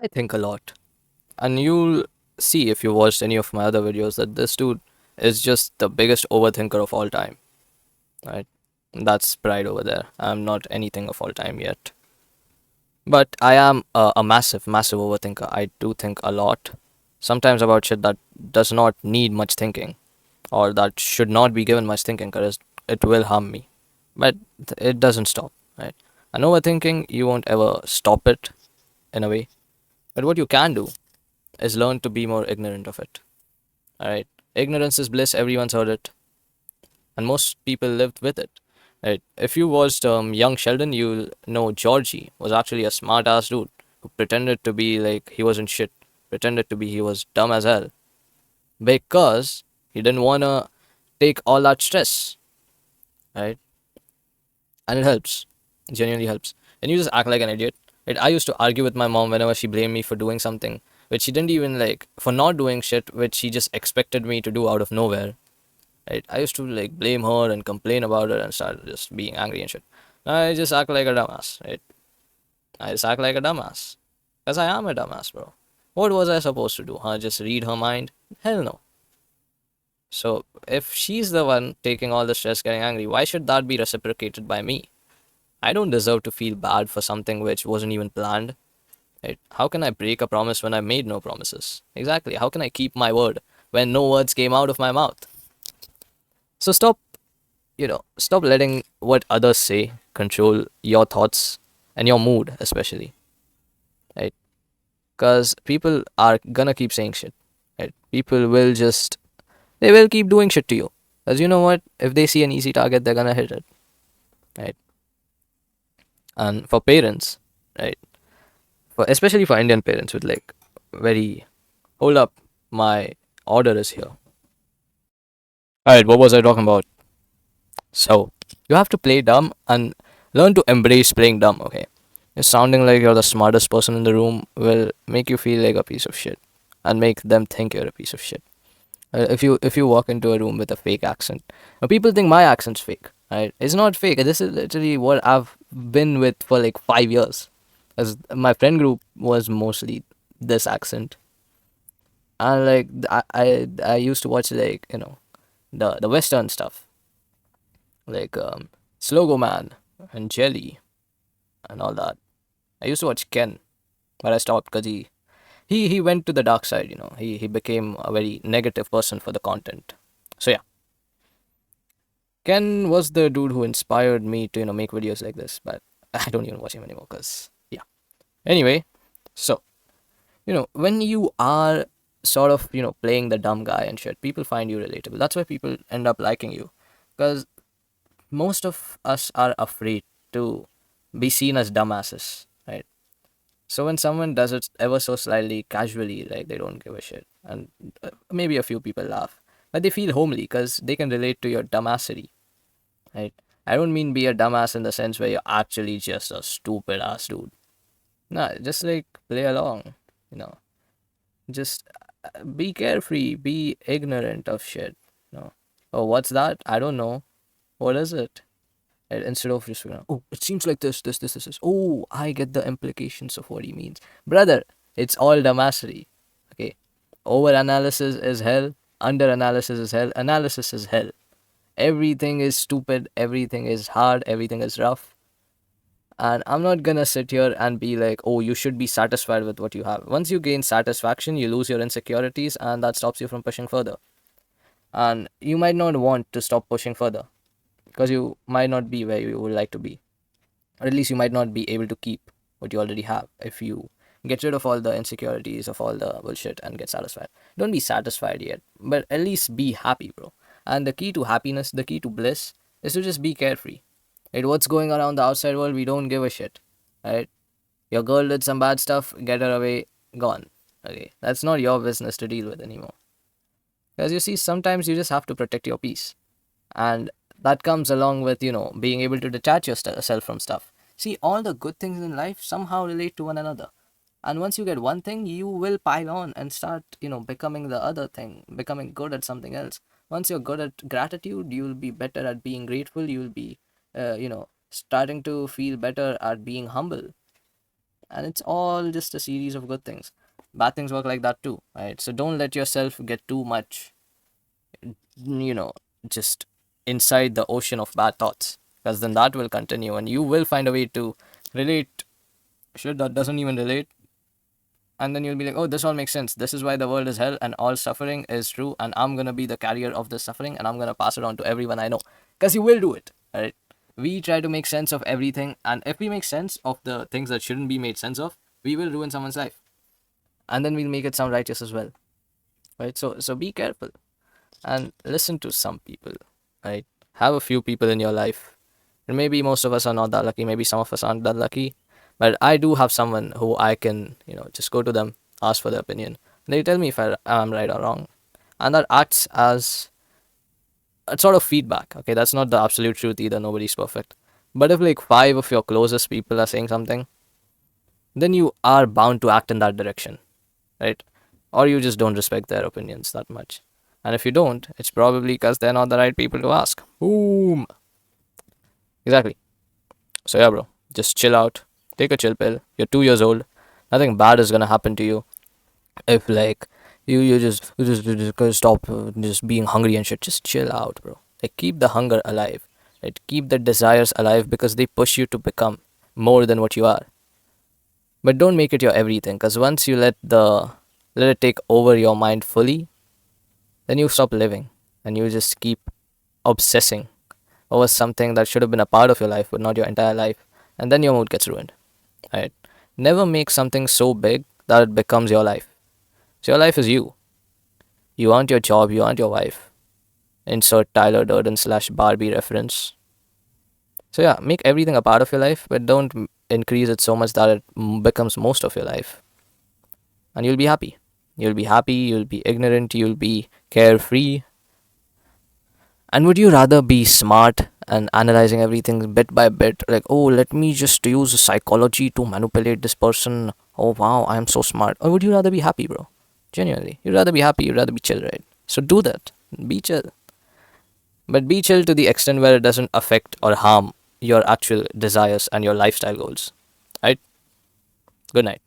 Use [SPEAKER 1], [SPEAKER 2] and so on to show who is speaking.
[SPEAKER 1] I think a lot. And you'll see if you watched any of my other videos that this dude is just the biggest overthinker of all time, right? That's pride over there. I'm not anything of all time yet. But I am a massive, massive overthinker. I do think a lot. Sometimes about shit that does not need much thinking or that should not be given much thinking because it will harm me. But it doesn't stop, right? And overthinking, you won't ever stop it in a way. But what you can do is learn to be more ignorant of it. Alright? Ignorance is bliss, everyone's heard it. And most people lived with it. Right? If you watched Young Sheldon, you'll know Georgie was actually a smart ass dude who pretended to be like he wasn't shit, pretended to be he was dumb as hell because he didn't wanna take all that stress, right? And it helps, it genuinely helps. And you just act like an idiot. Right? I used to argue with my mom whenever she blamed me for doing something which she didn't even like, for not doing shit which she just expected me to do out of nowhere. Right? I used to like blame her and complain about it and start just being angry and shit. Now I just act like a dumbass, right? I just act like a dumbass. Because I am a dumbass, bro. What was I supposed to do, huh? Just read her mind? Hell no. So, if she's the one taking all the stress getting angry, why should that be reciprocated by me? I don't deserve to feel bad for something which wasn't even planned. Right? How can I break a promise when I made no promises? Exactly. How can I keep my word when no words came out of my mouth? So stop letting what others say control your thoughts and your mood, especially, right? Because people are gonna keep saying shit, right? People will just, they will keep doing shit to you. Because you know what? If they see an easy target, they're gonna hit it, right? And for parents, right? Especially for Indian parents with like very, hold up, my order is here. Alright, what was I talking about? So, you have to play dumb and learn to embrace playing dumb, okay? Just sounding like you're the smartest person in the room will make you feel like a piece of shit and make them think you're a piece of shit. If you walk into a room with a fake accent, now people think my accent's fake, right? It's not fake. This is literally what I've been with for like 5 years. As my friend group was mostly this accent, and like I used to watch like the Western stuff like Slogo Man and Jelly and all that. I used to watch Ken, but I stopped because he went to the dark side. He became a very negative person for the content. So yeah, Ken was the dude who inspired me to make videos like this, but I don't even watch him anymore because yeah. Anyway, so when you are sort of playing the dumb guy and shit, people find you relatable. That's why people end up liking you, because most of us are afraid to be seen as dumbasses, right? So when someone does it ever so slightly casually, like they don't give a shit, and maybe a few people laugh, but they feel homely because they can relate to your dumbassity, right? I don't mean be a dumbass in the sense where you're actually just a stupid ass dude. Nah, just like play along, you know. Just be carefree, be ignorant of shit. Oh, what's that? I don't know. What is it? And instead of just oh, it seems like this. Oh, I get the implications of what he means, brother. It's all dumbassery. Okay, over analysis is hell. Under analysis is hell. Analysis is hell. Everything is stupid. Everything is hard. Everything is rough. And I'm not gonna sit here and be like, oh, you should be satisfied with what you have. Once you gain satisfaction, you lose your insecurities, and that stops you from pushing further. And you might not want to stop pushing further because you might not be where you would like to be, or at least you might not be able to keep what you already have if you get rid of all the insecurities of all the bullshit and get satisfied. Don't be satisfied yet, but at least be happy, bro. And the key to happiness, the key to bliss, is to just be carefree. Right? What's going on around the outside world, we don't give a shit. Right? Your girl did some bad stuff, get her away, gone. Okay, that's not your business to deal with anymore. Because you see, sometimes you just have to protect your peace, and that comes along with being able to detach yourself from stuff. See, all the good things in life somehow relate to one another, and once you get one thing, you will pile on and start becoming the other thing, becoming good at something else. Once you're good at gratitude, you'll be better at being grateful. You'll be starting to feel better at being humble. and it's all just a series of good things. Bad things work like that too, right? So don't let yourself get too much, you know, just inside the ocean of bad thoughts, because then that will continue and you will find a way to relate shit that doesn't even relate. And then you'll be like, oh, this all makes sense. This is why the world is hell and all suffering is true. And I'm going to be the carrier of this suffering and I'm going to pass it on to everyone I know. Because you will do it, right? We try to make sense of everything. And if we make sense of the things that shouldn't be made sense of, we will ruin someone's life. And then we'll make it sound righteous as well, right? So be careful and listen to some people, right? Have a few people in your life. And maybe most of us are not that lucky. Maybe some of us aren't that lucky. But I do have someone who I can, just go to them, ask for their opinion. They tell me if I'm right or wrong. And that acts as a sort of feedback. Okay, that's not the absolute truth either. Nobody's perfect. But if like five of your closest people are saying something, then you are bound to act in that direction, right? Or you just don't respect their opinions that much. And if you don't, it's probably because they're not the right people to ask. Boom. Exactly. So yeah, bro, just chill out. Take a chill pill. You're 2 years old. Nothing bad is gonna happen to you if like you just gonna stop just being hungry and shit. Just chill out, bro. Like keep the hunger alive. Right? Keep the desires alive because they push you to become more than what you are. But don't make it your everything, because once you let it take over your mind fully, then you stop living and you just keep obsessing over something that should have been a part of your life but not your entire life, and then your mood gets ruined, right? Never make something so big that it becomes your life. So your life is you. You aren't your job, you aren't your wife. Insert Tyler Durden slash Barbie reference. So yeah, make everything a part of your life, but don't increase it so much that it becomes most of your life. And you'll be happy. You'll be happy, you'll be ignorant, you'll be carefree. And would you rather be smart and analyzing everything bit by bit, like, oh, let me just use psychology to manipulate this person? Oh, wow, I am so smart. Or would you rather be happy, bro? Genuinely. You'd rather be happy, you'd rather be chill, right? So do that. Be chill. But be chill to the extent where it doesn't affect or harm your actual desires and your lifestyle goals. Right? Good night.